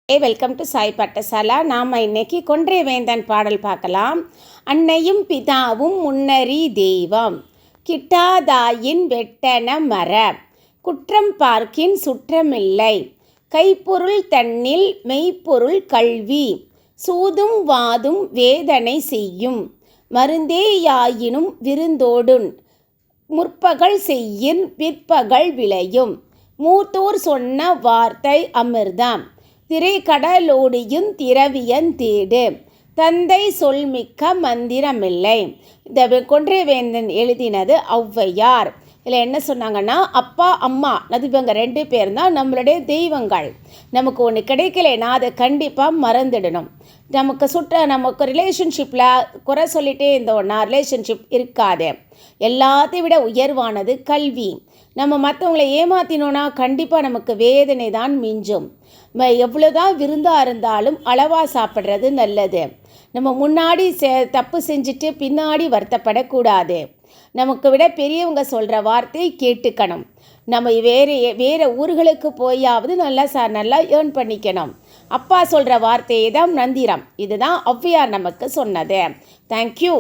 Welcome to Sai பாட்டசாலா. நாம் இன்னைக்கு கொன்றை வேந்தன் பாடல் பார்க்கலாம். அன்னையும் பிதாவும் முன்னறி தெய்வம், கிட்டாதாயின் வெட்டன மர, குற்றம் பார்க்கின் சுற்றமில்லை, கைப்பொருள் தன்னில் மெய்ப்பொருள் கல்வி, சூதும் வாதும் வேதனை செய்யும், மருந்தேயாயினும் விருந்தோடுன், முற்பகல் செய்யின் பிற்பகல் விளையும், மூத்தோர் சொன்ன வார்த்தை அமிர்தம், திரைக்கடலோடியும் திரவியன் தேடு, தந்தை சொல்மிக்க மந்திரமில்லை. இந்த கொன்றை வேந்தன் எழுதினது ஔவையார். இதில் என்ன சொன்னாங்கன்னா, அப்பா அம்மா அது இவங்க 2 பேர் தான் நம்மளுடைய தெய்வங்கள். நமக்கு ஒன்று கிடைக்கலைன்னா அதை கண்டிப்பாக மறந்துடணும். நமக்கு ரிலேஷன்ஷிப்பில் குறை சொல்லிகிட்டே இருந்தோன்னா ரிலேஷன்ஷிப் இருக்காது. எல்லாத்தையும் விட உயர்வானது கல்வி. நம்ம மற்றவங்களை ஏமாற்றினோன்னா கண்டிப்பாக நமக்கு வேதனை தான் மிஞ்சும். எவ்வளோதான் விருந்தாக இருந்தாலும் அளவாக சாப்பிட்றது நல்லது. நம்ம முன்னாடி தப்பு செஞ்சுட்டு பின்னாடி வருத்தப்படக்கூடாது. நமக்கு விட பெரியவங்க சொல்கிற வார்த்தையை கேட்டுக்கணும். நம்ம வேறு ஊர்களுக்கு போயாவது நல்லா ஏர்ன் பண்ணிக்கணும். அப்பா சொல்கிற வார்த்தையை தான் மந்திரம். இதுதான் ஔவையார் நமக்கு சொன்னது. தேங்க்யூ.